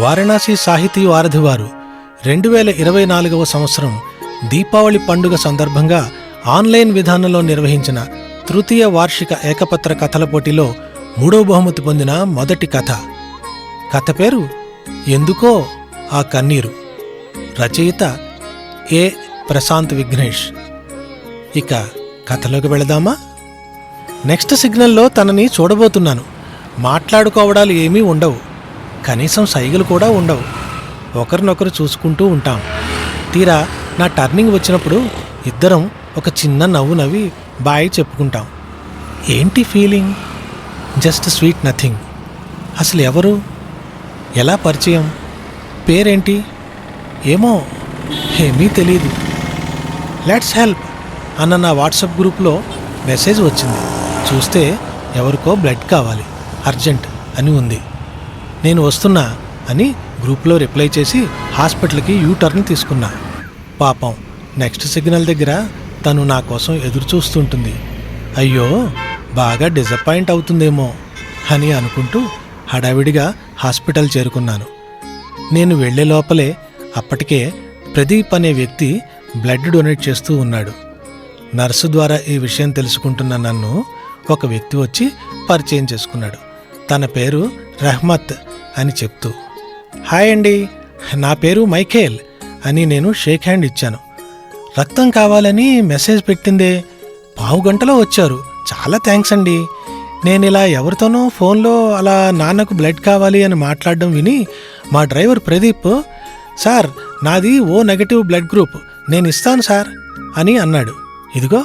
వారణాసి సాహితీ వారధి వారు 2024వ సంవత్సరం దీపావళి పండుగ సందర్భంగా ఆన్లైన్ విధానంలో నిర్వహించిన తృతీయ వార్షిక ఏకపత్ర కథల పోటీలో 3వ బహుమతి పొందిన మొదటి కథ. కథ పేరు ఎందుకో ఆ కన్నీరు. రచయిత ఏ. ప్రశాంత్ విఘ్నేష్. ఇక కథలోకి వెళదామా? నెక్స్ట్ సిగ్నల్లో తనని చూడబోతున్నాను. మాట్లాడుకోవడాలు ఏమీ ఉండవు, కనీసం సైగలు కూడా ఉండవు. ఒకరినొకరు చూసుకుంటూ ఉంటాం. తీరా నా టర్నింగ్ వచ్చినప్పుడు ఇద్దరం ఒక చిన్న నవ్వు నవ్వి బాయ్ చెప్పుకుంటాం. ఏంటి ఫీలింగ్? Just sweet nothing. అసలు ఎవరు? ఎలా పరిచయం? పేరేంటి? ఏమో, ఏమీ తెలీదు. లెట్స్ హెల్ప్ అన్న నా వాట్సాప్ గ్రూప్లో మెసేజ్ వచ్చింది. చూస్తే ఎవరికో బ్లడ్ కావాలి, అర్జెంట్ అని ఉంది. నేను వస్తున్నా అని గ్రూప్లో రిప్లై చేసి హాస్పిటల్కి యూటర్న్ తీసుకున్నా. పాపం నెక్స్ట్ సిగ్నల్ దగ్గర తను నా కోసం ఎదురు చూస్తుంటుంది. అయ్యో, బాగా డిసప్పాయింట్ అవుతుందేమో అని అనుకుంటూ హడావిడిగా హాస్పిటల్ చేరుకున్నాను. నేను వెళ్లే లోపలే అప్పటికే ప్రదీప్ అనే వ్యక్తి బ్లడ్ డొనేట్ చేస్తూ ఉన్నాడు. నర్సు ద్వారా ఈ విషయం తెలుసుకుంటున్న నన్ను ఒక వ్యక్తి వచ్చి పరిచయం చేసుకున్నాడు. తన పేరు రహ్మత్ అని చెప్తూ, హాయ్ అండి, నా పేరు మైఖేల్ అని నేను షేక్ హ్యాండ్ ఇచ్చాను. రక్తం కావాలని మెసేజ్ పెట్టిందే, పావు గంటలో వచ్చారు, చాలా థ్యాంక్స్ అండి. నేను ఇలా ఎవరితోనో ఫోన్లో అలా నాన్నకు బ్లడ్ కావాలి అని మాట్లాడడం విని మా డ్రైవర్ ప్రదీప్, సార్ నాది ఓ నెగటివ్ బ్లడ్ గ్రూప్, నేను ఇస్తాను సార్ అని అన్నాడు. ఇదిగో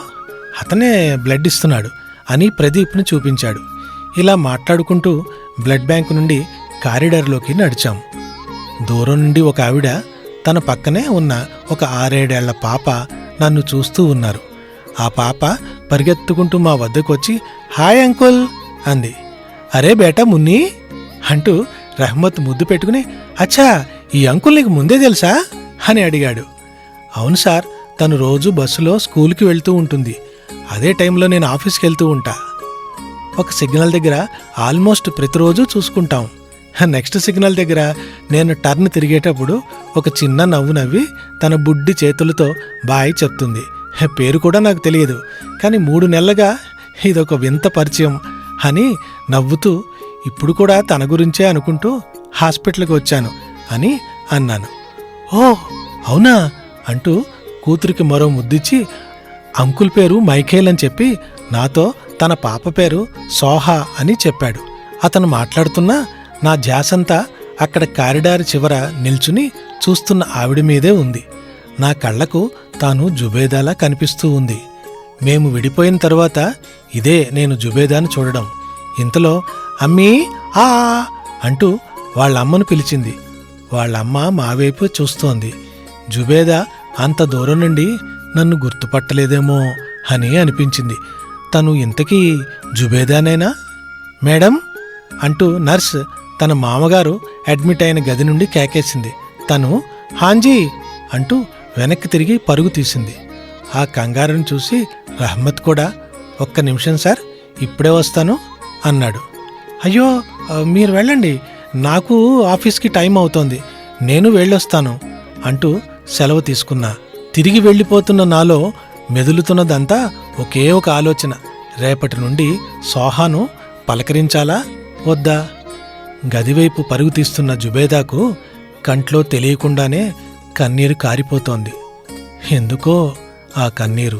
అతనే బ్లడ్ ఇస్తున్నాడు అని ప్రదీప్ను చూపించాడు. ఇలా మాట్లాడుకుంటూ బ్లడ్ బ్యాంకు నుండి కారిడార్లోకి నడిచాం. దూరం నుండి ఒక ఆవిడ, తన పక్కనే ఉన్న ఒక 6-7 ఏళ్ల పాప నన్ను చూస్తూ ఉన్నారు. ఆ పాప పరిగెత్తుకుంటూ మా వద్దకు వచ్చి హాయ్ అంకుల్ అంది. అరే బేటా మున్ని అంటూ రహ్మత్ ముద్దు పెట్టుకుని, అచ్చా ఈ అంకుల్ నీకు ముందే తెలుసా అని అడిగాడు. అవును సార్, తను రోజు బస్సులో స్కూల్కి వెళ్తూ ఉంటుంది. అదే టైంలో నేను ఆఫీస్కి వెళ్తూ ఉంటా. ఒక సిగ్నల్ దగ్గర ఆల్మోస్ట్ ప్రతిరోజు చూసుకుంటాం. నెక్స్ట్ సిగ్నల్ దగ్గర నేను టర్న్ తిరిగేటప్పుడు ఒక చిన్న నవ్వు నవ్వి తన బుడ్డి చేతులతో బాయ్ చెప్తుంది. పేరు కూడా నాకు తెలియదు, కానీ 3 నెలలుగా ఇదొక వింత పరిచయం అని నవ్వుతూ ఇప్పుడు కూడా తన గురించే అనుకుంటూ హాస్పిటల్కి వచ్చాను అని అన్నాను. ఓ అవునా అంటూ కూతురికి మరో ముద్దిచ్చి అంకుల్ పేరు మైఖేల్ అని చెప్పి నాతో తన పాప పేరు సోహా అని చెప్పాడు. అతను మాట్లాడుతున్నా నా ధ్యాసంతా అక్కడ కారిడార్ చివర నిల్చుని చూస్తున్న ఆవిడ మీదే ఉంది. నా కళ్లకు తాను జుబేదాలా కనిపిస్తూ ఉంది. మేము విడిపోయిన తరువాత ఇదే నేను జుబేదాను చూడడం. ఇంతలో అమ్మీ ఆ అంటూ వాళ్ళమ్మను పిలిచింది. వాళ్ళమ్మ మా వైపు చూస్తోంది. జుబేదా అంత దూరం నుండి నన్ను గుర్తుపట్టలేదేమో అని అనిపించింది. తను ఇంతకీ జుబేదానేనా మేడం అంటూ నర్స్ తన మామగారు అడ్మిట్ అయిన గది నుండి కేకేసింది. తను హాంజీ అంటూ వెనక్కి తిరిగి పరుగు తీసింది. ఆ కంగారును చూసి రహ్మత్ కూడా ఒక్క నిమిషం సార్, ఇప్పుడే వస్తాను అన్నాడు. అయ్యో మీరు వెళ్ళండి, నాకు ఆఫీస్కి టైం అవుతోంది, నేను వెళ్ళొస్తాను అంటూ సెలవు తీసుకున్నా. తిరిగి వెళ్ళిపోతున్న నాలో మెదులుతున్నదంతా ఒకే ఒక ఆలోచన. రేపటి నుండి సోహాను పలకరించాలా వద్దా? గదివైపు పరుగు తీస్తున్న జుబేదాకు కంట్లో తెలియకుండానే కన్నీరు కారిపోతోంది. ఎందుకో ఆ కన్నీరు.